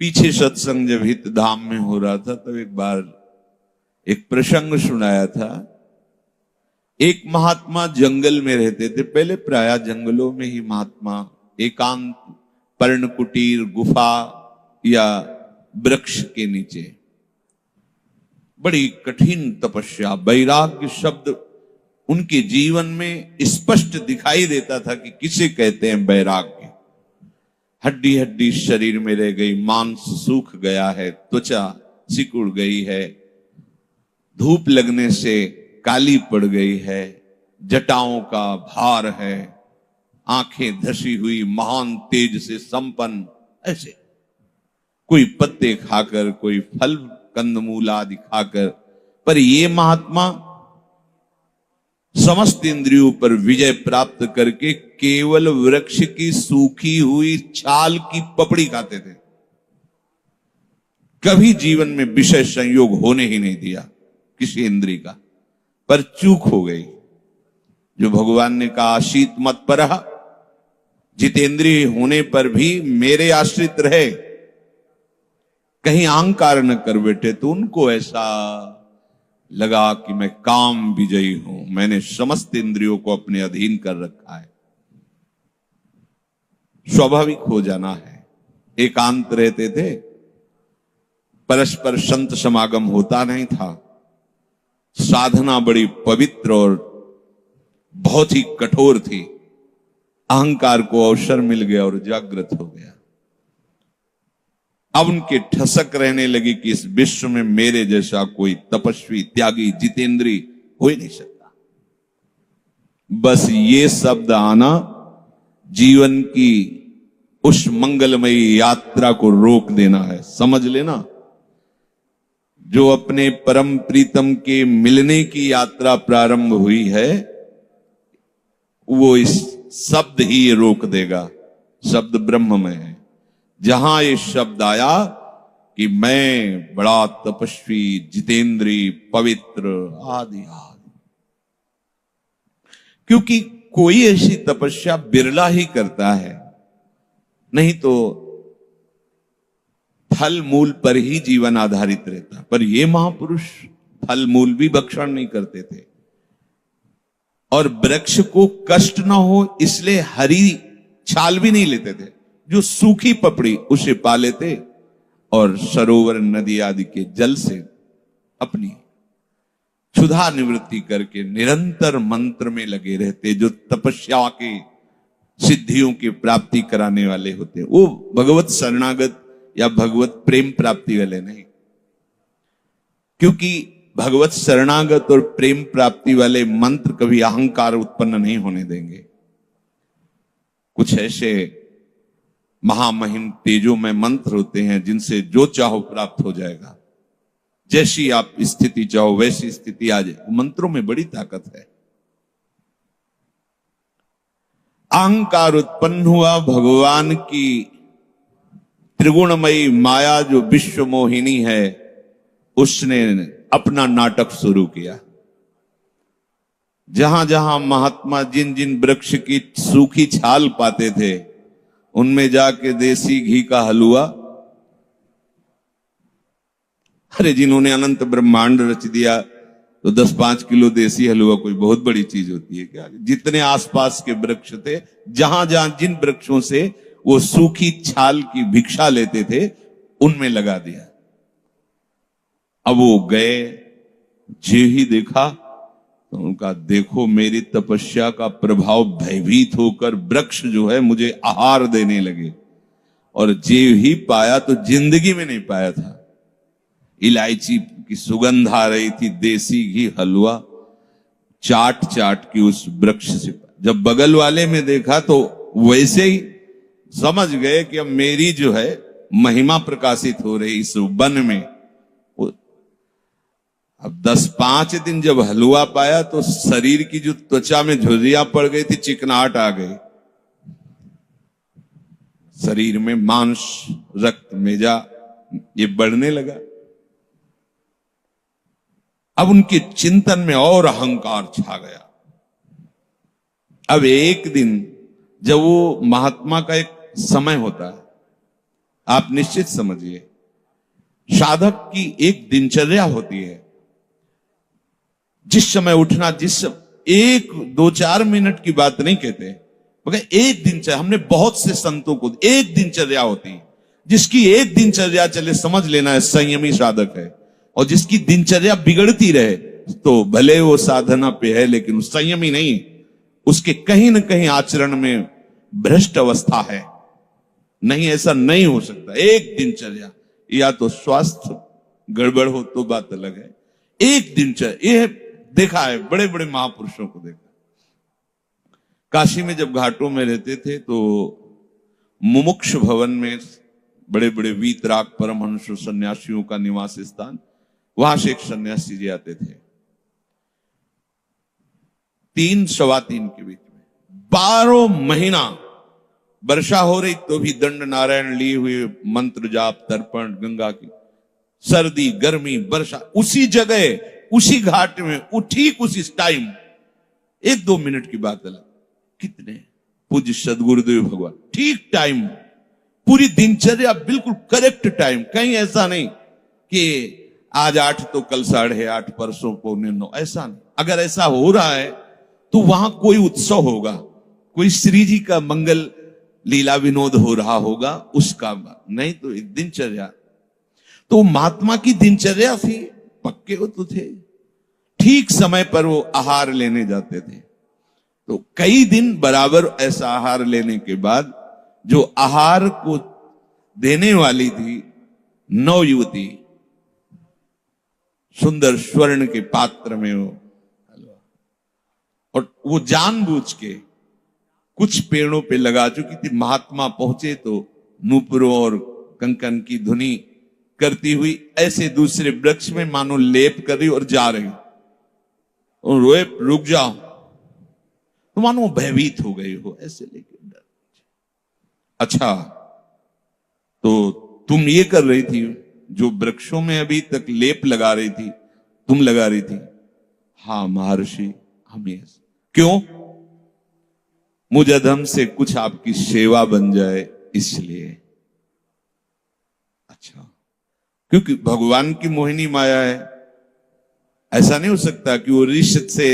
पीछे सत्संग जब हित धाम में हो रहा था तो एक बार एक प्रसंग सुनाया था। एक महात्मा जंगल में रहते थे। पहले प्रायः जंगलों में ही महात्मा एकांत पर्ण कुटीर गुफा या वृक्ष के नीचे बड़ी कठिन तपस्या, वैराग्य शब्द उनके जीवन में स्पष्ट दिखाई देता था कि किसे कहते हैं वैराग्य। हड्डी हड्डी शरीर में रह गई, मांस सूख गया है, त्वचा सिकुड़ गई है, धूप लगने से काली पड़ गई है, जटाओं का भार है, आंखें धसी हुई, महान तेज से संपन्न, ऐसे कोई पत्ते खाकर, कोई फल कंदमूल आदि खाकर। पर ये महात्मा समस्त इंद्रियों पर विजय प्राप्त करके केवल वृक्ष की सूखी हुई छाल की पपड़ी खाते थे। कभी जीवन में विषय संयोग होने ही नहीं दिया किसी इंद्री का। पर चूक हो गई जो भगवान ने कहा शीत मत परह, जितेंद्रिय होने पर भी मेरे आश्रित रहे, कहीं अहंकार न कर बैठे। तो उनको ऐसा लगा कि मैं काम विजयी हूं, मैंने समस्त इंद्रियों को अपने अधीन कर रखा है। स्वाभाविक हो जाना है। एकांत रहते थे, परस्पर संत समागम होता नहीं था, साधना बड़ी पवित्र और बहुत ही कठोर थी। अहंकार को अवसर मिल गया और जागृत हो गया। अब उनके ठसक रहने लगी कि इस विश्व में मेरे जैसा कोई तपस्वी, त्यागी, जितेंद्री हो ही नहीं सकता। बस ये शब्द आना जीवन की उस मंगलमयी यात्रा को रोक देना है। समझ लेना, जो अपने परम प्रीतम के मिलने की यात्रा प्रारंभ हुई है, वो इस शब्द ही रोक देगा। शब्द ब्रह्म में है। जहां ये शब्द आया कि मैं बड़ा तपस्वी, जितेंद्री, पवित्र आदि आदि, क्योंकि कोई ऐसी तपस्या बिरला ही करता है, नहीं तो फल मूल पर ही जीवन आधारित रहता। पर ये महापुरुष फल मूल भी भक्षण नहीं करते थे और वृक्ष को कष्ट ना हो इसलिए हरी छाल भी नहीं लेते थे। जो सूखी पपड़ी उसे पा लेते और सरोवर, नदी आदि के जल से अपनी क्षुधा निवृत्ति करके निरंतर मंत्र में लगे रहते। जो तपस्या के सिद्धियों की प्राप्ति कराने वाले होते, वो भगवत शरणागत या भगवत प्रेम प्राप्ति वाले नहीं। क्योंकि भगवत शरणागत और प्रेम प्राप्ति वाले मंत्र कभी अहंकार उत्पन्न नहीं होने देंगे। कुछ ऐसे महामहिम तेजों में मंत्र होते हैं जिनसे जो चाहो प्राप्त हो जाएगा। जैसी आप स्थिति चाहो वैसी स्थिति आ जाए। मंत्रों में बड़ी ताकत है। अहंकार उत्पन्न हुआ, भगवान की त्रिगुणमयी माया जो विश्व मोहिनी है, उसने अपना नाटक शुरू किया। जहां जहां महात्मा जिन जिन वृक्ष की सूखी छाल पाते थे, उनमें जाके देसी घी का हलवा, अरे जिन्होंने अनंत ब्रह्मांड रच दिया तो 10-5 किलो देसी हलवा कोई बहुत बड़ी चीज होती है क्या? जितने आसपास के वृक्ष थे, जहां जहां जिन वृक्षों से वो सूखी छाल की भिक्षा लेते थे, उनमें लगा दिया। अब वो गए, जे ही देखा तो उनका देखो मेरी तपस्या का प्रभाव भयभीत होकर वृक्ष जो है मुझे आहार देने लगे। और जे ही पाया तो जिंदगी में नहीं पाया था। इलायची की सुगंध आ रही थी, देसी घी, हलवा चाट चाट की उस वृक्ष से। जब बगल वाले में देखा तो वैसे ही समझ गए कि अब मेरी जो है महिमा प्रकाशित हो रही इस वन में। अब 10-5 दिन जब हलवा पाया तो शरीर की जो त्वचा में झुर्रियां पड़ गई थी, चिकनाहट आ गई। शरीर में मांस, रक्त, मेजा ये बढ़ने लगा। अब उनके चिंतन में और अहंकार छा गया। अब एक दिन जब वो महात्मा का एक समय होता है, आप निश्चित समझिए, साधक की एक दिनचर्या होती है। जिस समय उठना, एक 2-4 मिनट की बात नहीं कहते, मगर एक दिनचर्या, हमने बहुत से संतों को एक दिनचर्या होती है। जिसकी एक दिनचर्या चले, समझ लेना है संयमी साधक है। और जिसकी दिनचर्या बिगड़ती रहे तो भले वो साधना पे है लेकिन संयमी नहीं, उसके कहीं ना कहीं आचरण में भ्रष्ट अवस्था है। नहीं, ऐसा नहीं हो सकता। एक दिनचर्या, या तो स्वास्थ्य गड़बड़ हो तो बात अलग है। एक दिनचर्या, ये देखा है बड़े बड़े महापुरुषों को देखा। काशी में जब घाटों में रहते थे तो मुमुक्ष भवन में बड़े बड़े वीतराग परमहंस सन्यासियों का निवास स्थान, वहां से एक सन्यासी जी आते थे 3-3:15 के बीच में। 12 महीना वर्षा हो रही तो भी दंड नारायण लिए हुए, मंत्र जाप तर्पण गंगा की, सर्दी गर्मी वर्षा, उसी जगह उसी घाट में, ठीक उसी टाइम। 1-2 मिनट की बात अलग, कितने पूज्य सदगुरुदेव भगवान, ठीक टाइम, पूरी दिनचर्या बिल्कुल करेक्ट टाइम। कहीं ऐसा नहीं कि आज 8 तो कल 8:30, परसों 9:45, ऐसा नहीं। अगर ऐसा हो रहा है तो वहां कोई उत्सव होगा, कोई श्री जी का मंगल लीला विनोद हो रहा होगा, उसका नहीं तो एक दिनचर्या। तो महात्मा की दिनचर्या थी, पक्के वो तो थे, ठीक समय पर वो आहार लेने जाते थे। तो कई दिन बराबर ऐसा आहार लेने के बाद जो आहार को देने वाली थी नवयुवती, सुंदर स्वर्ण के पात्र में वो, और वो जानबूझ के कुछ पेड़ों पे लगा चुकी थी। महात्मा पहुंचे तो नूपुरों और कंकन की धुनी करती हुई ऐसे दूसरे वृक्ष में मानो लेप कर रही और जा रही, और रोए रुक जाओ, तो मानो भयभीत हो गई हो ऐसे लेके डर। अच्छा, तो तुम ये कर रही थी जो वृक्षों में अभी तक लेप लगा रही थी, तुम लगा रही थी? हाँ महर्षि, हम ये। क्यों? मुझ अधम से कुछ आपकी सेवा बन जाए इसलिए। अच्छा, क्योंकि भगवान की मोहिनी माया है। ऐसा नहीं हो सकता कि वो ऋषि से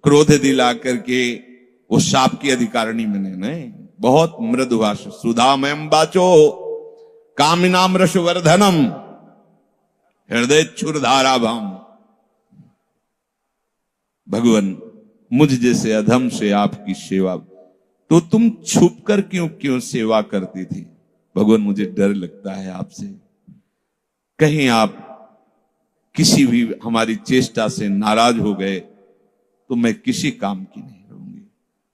क्रोध दिला करके वो शाप की अधिकारिणी बने, नहीं। बहुत मृदु भाषा, सुधामयम बाचो कामिनाम रसवर्धनम हृदय क्षुरधाराभम। भगवान, मुझ जैसे अधम से आपकी सेवा, तो तुम छुप कर क्यों सेवा करती थी? भगवान, मुझे डर लगता है आपसे, कहीं आप किसी भी हमारी चेष्टा से नाराज हो गए तो मैं किसी काम की नहीं रहूंगी,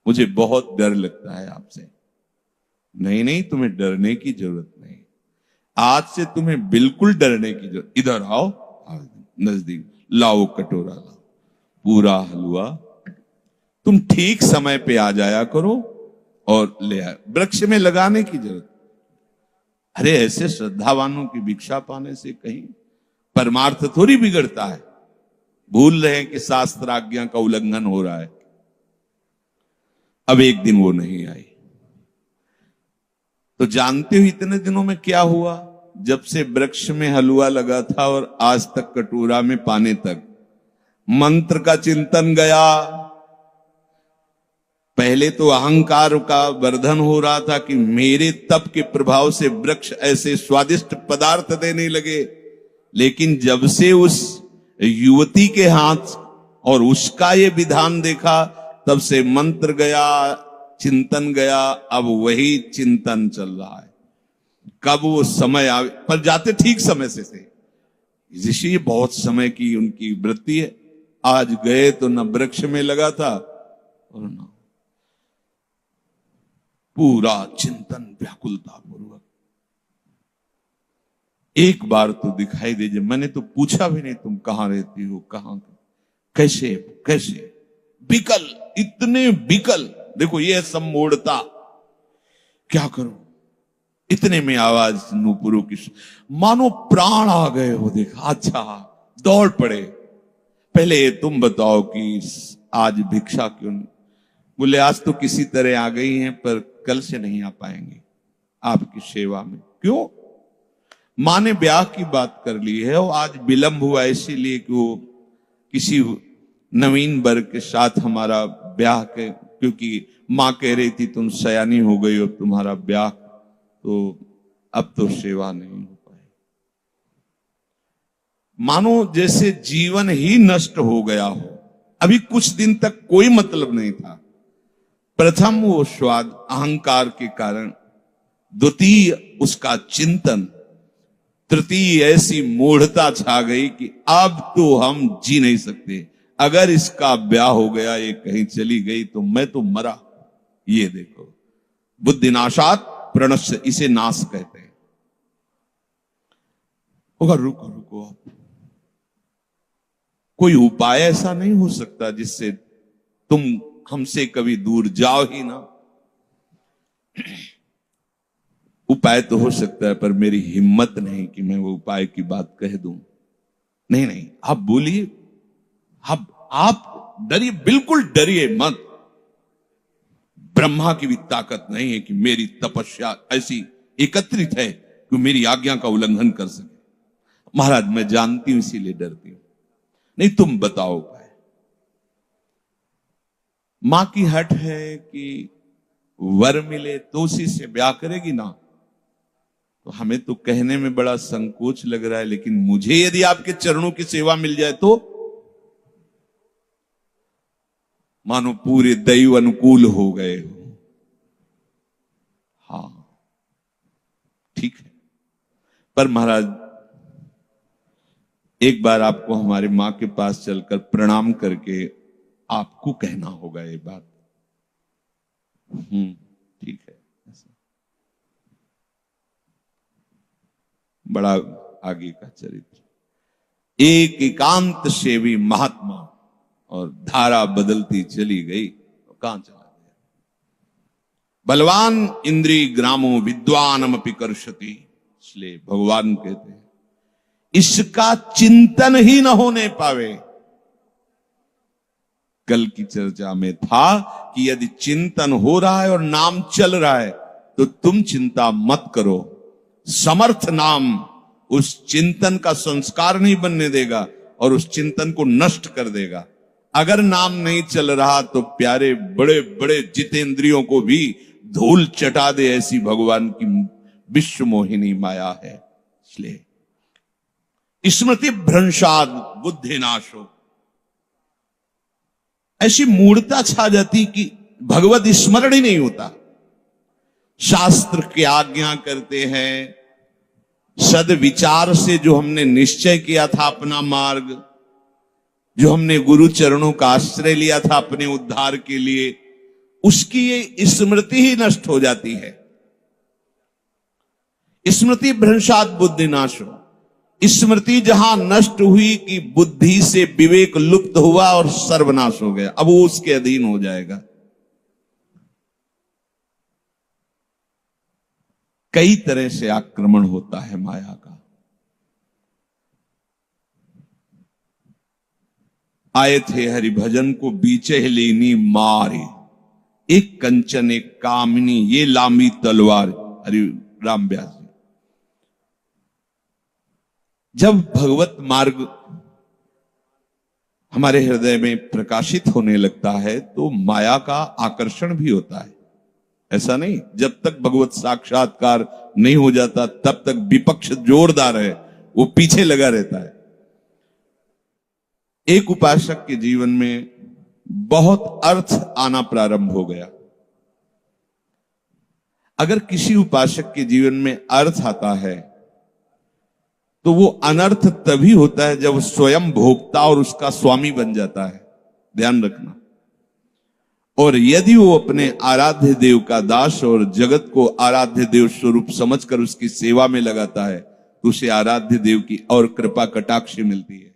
मुझे बहुत डर लगता है आपसे। नहीं नहीं, तुम्हें डरने की जरूरत नहीं, आज से तुम्हें बिल्कुल डरने की जरूरत। इधर आओ, नजदीक लाओ, कटोरा लाओ, पूरा हलवा, तुम ठीक समय पे आ जाया करो और ले आए। वृक्ष में लगाने की जरूरत, अरे ऐसे श्रद्धावानों की भिक्षा पाने से कहीं परमार्थ थोड़ी बिगड़ता है। भूल रहे हैं कि शास्त्र आज्ञा का उल्लंघन हो रहा है। अब एक दिन वो नहीं आई, तो जानते हो इतने दिनों में क्या हुआ? जब से वृक्ष में हलवा लगा था और आज तक कटोरा में पाने तक मंत्र का चिंतन गया। पहले तो अहंकार का वर्धन हो रहा था कि मेरे तप के प्रभाव से वृक्ष ऐसे स्वादिष्ट पदार्थ देने लगे, लेकिन जब से उस युवती के हाथ और उसका ये विधान देखा, तब से मंत्र गया, चिंतन गया। अब वही चिंतन चल रहा है, कब वो समय आवे, पर जाते ठीक समय से थे। ऋषि बहुत समय की उनकी वृत्ति है। आज गए तो न वृक्ष में लगा था और न, पूरा चिंतन व्याकुलता पूर्वक। एक बार तो दिखाई दीजिए। मैंने तो पूछा भी नहीं तुम कहां रहती हो, कहां, कैसे कैसे, बिकल, इतने बिकल। देखो ये सम्मोढ़ता, क्या करूं। इतने में आवाज नूपुरों की, मानो प्राण आ गए हो। देखा, अच्छा, दौड़ पड़े। पहले तुम बताओ कि आज भिक्षा क्यों नहीं? बोले आज तो किसी तरह आ गई हैं, पर कल से नहीं आ पाएंगे आपकी सेवा में। क्यों? मां ने ब्याह की बात कर ली है और आज विलंब हुआ इसीलिए कि वो किसी नवीन वर्ग के साथ हमारा ब्याह के, क्योंकि मां कह रही थी तुम सयानी हो गई और तुम्हारा ब्याह, तो अब तो सेवा नहीं हो पाई। मानो जैसे जीवन ही नष्ट हो गया हो। अभी कुछ दिन तक कोई मतलब नहीं था। प्रथम वो स्वाद अहंकार के कारण, द्वितीय उसका चिंतन, तृतीय ऐसी मूढ़ता छा गई कि अब तो हम जी नहीं सकते। अगर इसका ब्याह हो गया, ये कहीं चली गई तो मैं तो मरा। ये देखो, बुद्धिनाशात प्रणश्य, इसे नाश कहते हैं। होगा, रुको रुको, कोई उपाय ऐसा नहीं हो सकता जिससे तुम हमसे कभी दूर जाओ ही ना? उपाय तो हो सकता है, पर मेरी हिम्मत नहीं कि मैं वो उपाय की बात कह दूं। नहीं नहीं, आप बोलिए, आप डरिए, बिल्कुल डरिए मत। ब्रह्मा की भी ताकत नहीं है कि मेरी तपस्या ऐसी एकत्रित है कि मेरी आज्ञा का उल्लंघन कर सके। महाराज मैं जानती हूं इसीलिए डरती हूं। नहीं, तुम बताओ उपाय। मां की हट है कि वर मिले तो उसी से ब्याह करेगी ना। तो हमें तो कहने में बड़ा संकोच लग रहा है, लेकिन मुझे यदि आपके चरणों की सेवा मिल जाए तो मानो पूरे दैव अनुकूल हो गए हो। हाँ ठीक है, पर महाराज एक बार आपको हमारे मां के पास चलकर प्रणाम करके आपको कहना होगा ये बात। ठीक है। बड़ा आगे का चरित्र। एक एकांत सेवी महात्मा, और धारा बदलती चली गई। कहां चला गया? बलवान इंद्री ग्रामो विद्वानमपि कर्षति, इसलिए भगवान कहते हैं इसका चिंतन ही न होने पावे। कल की चर्चा में था कि यदि चिंतन हो रहा है और नाम चल रहा है तो तुम चिंता मत करो। समर्थ नाम उस चिंतन का संस्कार नहीं बनने देगा और उस चिंतन को नष्ट कर देगा। अगर नाम नहीं चल रहा तो प्यारे बड़े बड़े जितेंद्रियों को भी धूल चटा दे, ऐसी भगवान की विश्व मोहिनी माया है। इसलिए स्मृति भ्रंशाद बुद्धि नाशो, ऐसी मूढ़ता छा जाती कि भगवत स्मरण ही नहीं होता। शास्त्र की आज्ञा करते हैं, सद विचार से जो हमने निश्चय किया था अपना मार्ग, जो हमने गुरु चरणों का आश्रय लिया था अपने उद्धार के लिए, उसकी ये स्मृति ही नष्ट हो जाती है। स्मृति भ्रंशात बुद्धि नाशो, स्मृति जहां नष्ट हुई कि बुद्धि से विवेक लुप्त हुआ और सर्वनाश हो गया, अब वो उसके अधीन हो जाएगा। कई तरह से आक्रमण होता है माया का। आए थे हरिभजन को बीचे लीनी मारे, एक कंचन एक कामिनी ये लांबी तलवार। हरि राम व्यास जी, जब भगवत मार्ग हमारे हृदय में प्रकाशित होने लगता है तो माया का आकर्षण भी होता है। ऐसा नहीं, जब तक भगवत साक्षात्कार नहीं हो जाता तब तक विपक्ष जोरदार है, वो पीछे लगा रहता है। एक उपासक के जीवन में बहुत अर्थ आना प्रारंभ हो गया। अगर किसी उपासक के जीवन में अर्थ आता है तो वो अनर्थ तभी होता है जब स्वयं भोक्ता और उसका स्वामी बन जाता है। ध्यान रखना। और यदि वो अपने आराध्य देव का दास और जगत को आराध्य देव स्वरूप समझकर उसकी सेवा में लगाता है तो उसे आराध्य देव की और कृपा कटाक्ष मिलती है।